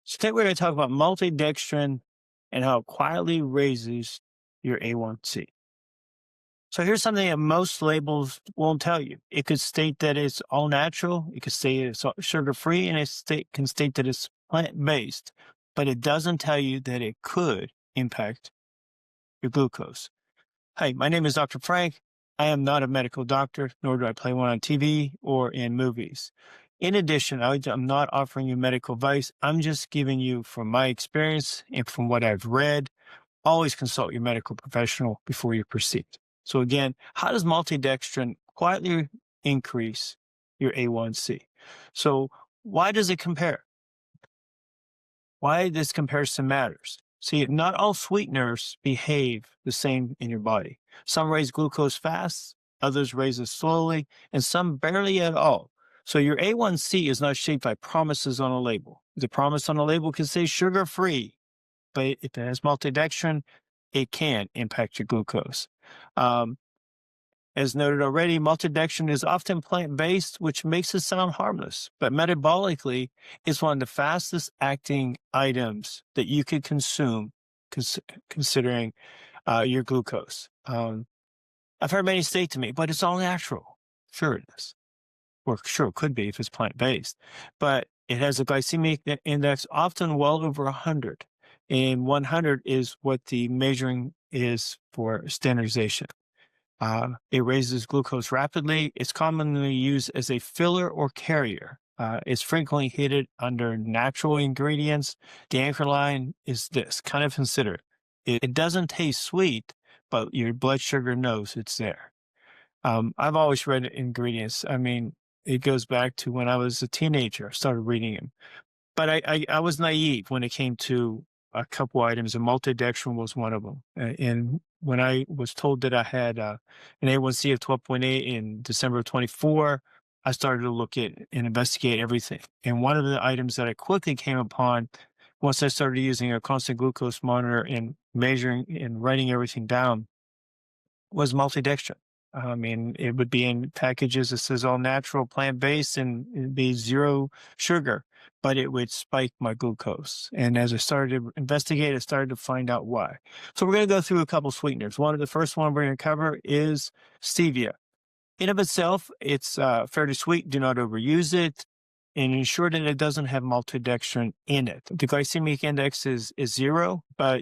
So today we're going to talk about maltodextrin and how it quietly raises your A1C. So here's something that most labels won't tell you. It could state that it's all natural. It could say it's sugar free, and can state that it's plant based, but it doesn't tell you that it could impact your glucose. Hi, my name is Dr. Frank. I am not a medical doctor, nor do I play one on TV or in movies. In addition, I'm not offering you medical advice. I'm just giving you from my experience and from what I've read. Always consult your medical professional before you proceed. So again, how does maltodextrin quietly increase your A1C? So why does it compare? Why this comparison matters. See, not all sweeteners behave the same in your body. Some raise glucose fast, others raise it slowly, and some barely at all. So your A1C is not shaped by promises on a label. The promise on a label can say sugar free, but if it has maltodextrin, it can impact your glucose. Um, as noted already, maltodextrin is often plant-based, which makes it sound harmless, but metabolically, it's one of the fastest acting items that you could consume, considering your glucose. I've heard many say to me, but it's all natural. Sure it is. Or sure it could be if it's plant-based, but it has a glycemic index often well over 100, and 100 is what the measuring is for standardization. It raises glucose rapidly. It's commonly used as a filler or carrier. It's frequently hidden under natural ingredients. The anchor line is this: kind of consider it. It doesn't taste sweet, but your blood sugar knows it's there. I've always read ingredients. I mean, it goes back to when I was a teenager. I started reading them, but I was naive when it came to a couple items, and maltodextrin was one of them. And when I was told that I had an A1C of 12.8 in December of 24, I started to look at and investigate everything. And one of the items that I quickly came upon once I started using a constant glucose monitor and measuring and writing everything down was maltodextrin. I mean, it would be in packages that says all natural, plant-based, and it'd be zero sugar, but it would spike my glucose. And as I started to investigate, I started to find out why. So we're going to go through a couple sweeteners. One of the first one we're going to cover is stevia. In of itself, it's fairly sweet. Do not overuse it, and ensure that it doesn't have maltodextrin in it. The glycemic index is zero, but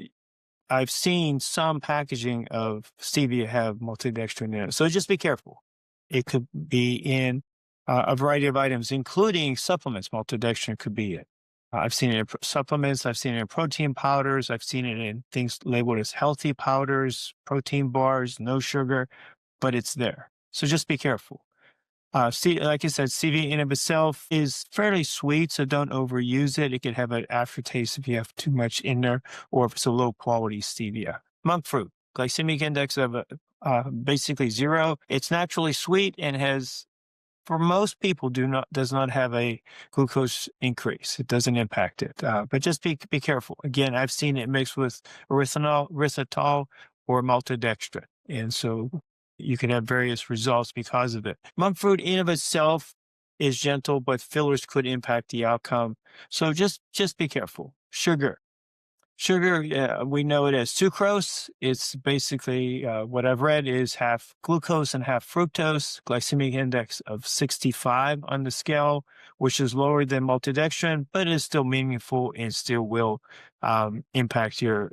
I've seen some packaging of stevia have maltodextrin in it. So just be careful. It could be in a variety of items, including supplements. Maltodextrin could be it. I've seen it in supplements. I've seen it in protein powders. I've seen it in things labeled as healthy powders, protein bars, no sugar, but it's there. So just be careful. Like I said, stevia in of itself is fairly sweet, so don't overuse it. It could have an aftertaste if you have too much in there, or if it's a low quality stevia. Monk fruit, glycemic index of basically zero. It's naturally sweet and has, for most people, does not have a glucose increase. It doesn't impact it, but just be careful. Again, I've seen it mixed with erythritol, or maltodextrin, and so you can have various results because of it. Monk fruit in of itself is gentle, but fillers could impact the outcome. So just be careful. Sugar. Sugar, we know it as sucrose. It's basically what I've read is half glucose and half fructose, glycemic index of 65 on the scale, which is lower than maltodextrin, but is still meaningful and still will impact your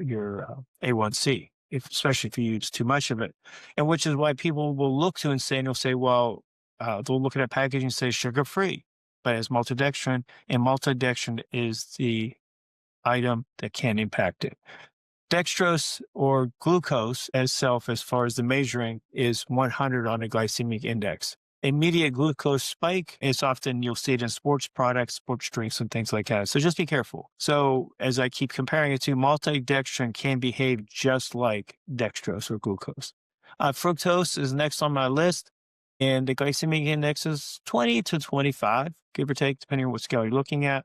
A1C, especially if you use too much of it. And which is why people will look to and say, and they'll say, well, they'll look at a package and say sugar-free, but it's maltodextrin, and maltodextrin is the item that can impact it. Dextrose or glucose itself, as far as the measuring, is 100 on a glycemic index. Immediate glucose spike is often, you'll see it in sports products, sports drinks, and things like that. So just be careful. So as I keep comparing it to, maltodextrin can behave just like dextrose or glucose. Fructose is next on my list, and the glycemic index is 20 to 25, give or take, depending on what scale you're looking at.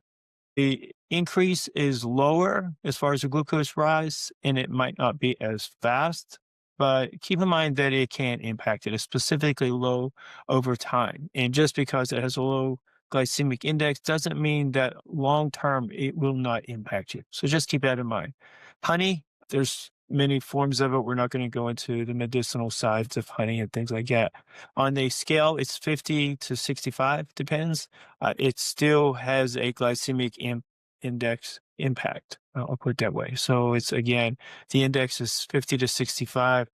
The increase is lower as far as the glucose rise, and it might not be as fast, but keep in mind that it can impact it. It's specifically low over time. And just because it has a low glycemic index doesn't mean that long term it will not impact you. So just keep that in mind. Honey, there's many forms of it. We're not going to go into the medicinal sides of honey and things like that. On a scale, it's 50 to 65, depends. It still has a glycemic index impact. I'll put it that way. So it's again, the index is 50 to 65.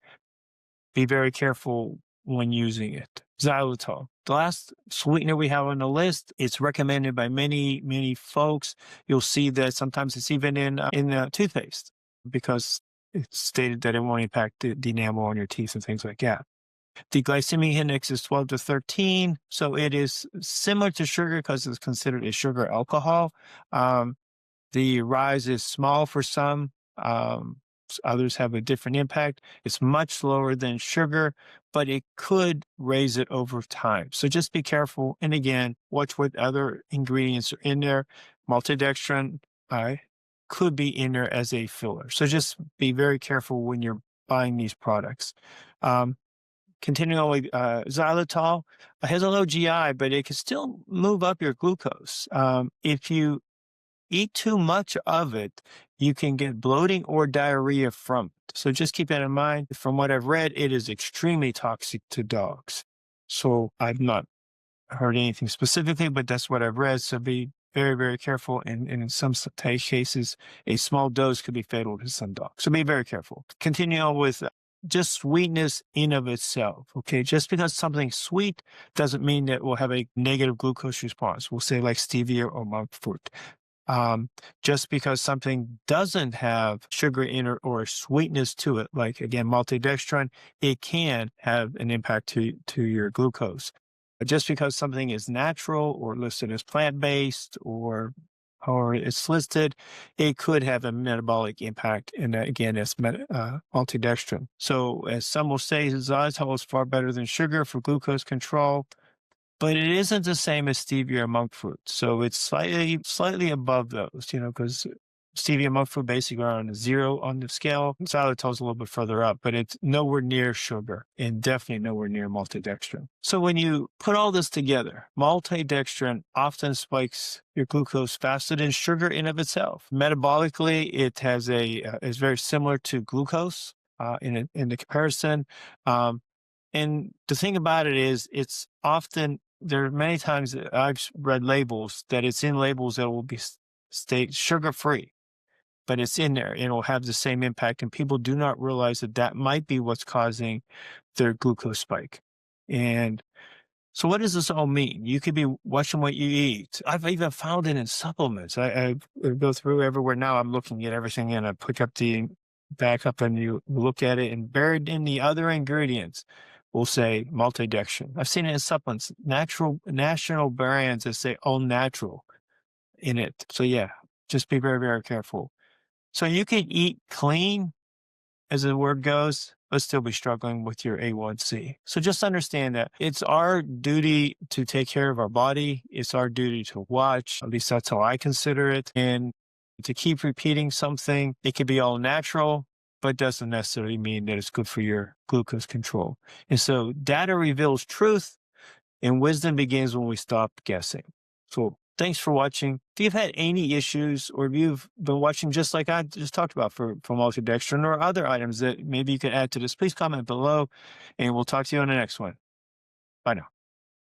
Be very careful when using it. Xylitol. The last sweetener we have on the list, it's recommended by many folks. You'll see that sometimes it's even in toothpaste because it's stated that it won't impact the enamel on your teeth and things like that. The glycemic index is 12 to 13, so it is similar to sugar because it's considered a sugar alcohol. The rise is small for some. Others have a different impact. It's much lower than sugar, but it could raise it over time. So just be careful. And again, watch what other ingredients are in there. Maltodextrin could be in there as a filler. So just be very careful when you're buying these products. Continuing on with xylitol, it has a low GI, but it can still move up your glucose. If you eat too much of it, you can get bloating or diarrhea from it. So just keep that in mind. From what I've read, it is extremely toxic to dogs. So I've not heard anything specifically, but that's what I've read. So be very careful. And in some cases, a small dose could be fatal to some dogs. So be very careful. Continue on with just sweetness in of itself. Okay. Just because something's sweet doesn't mean that it will have a negative glucose response. We'll say like stevia or monk fruit. Just because something doesn't have sugar in it or sweetness to it, like again, maltodextrin, it can have an impact to your glucose. But just because something is natural or listed as plant-based or it's listed, it could have a metabolic impact. And again, it's maltodextrin. So as some will say, xylitol is far better than sugar for glucose control. But it isn't the same as stevia or monk fruit. So it's slightly above those, because stevia and monk fruit basically are on a 0 on the scale. Xylitol is a little bit further up, but it's nowhere near sugar and definitely nowhere near maltodextrin. So when you put all this together, maltodextrin often spikes your glucose faster than sugar in of itself. Metabolically, it has is very similar to glucose in the comparison. And the thing about it is, it's often, there are many times that I've read labels that it's in labels that will be state sugar-free, but it's in there and it'll have the same impact. And people do not realize that that might be what's causing their glucose spike. And so what does this all mean? You could be watching what you eat. I've even found it in supplements. I go through everywhere now. I'm looking at everything and I pick up the back up and you look at it, and buried in the other ingredients will say maltodextrin. I've seen it in supplements, national brands that say all natural in it. So yeah, just be very careful. So you can eat clean, as the word goes, but still be struggling with your A1C. So just understand that it's our duty to take care of our body. It's our duty to watch. At least that's how I consider it. And to keep repeating something, it could be all natural, but doesn't necessarily mean that it's good for your glucose control. And so data reveals truth, and wisdom begins when we stop guessing. So thanks for watching. If you've had any issues, or if you've been watching just like I just talked about for maltodextrin or other items that maybe you could add to this, please comment below, and we'll talk to you on the next one. Bye now.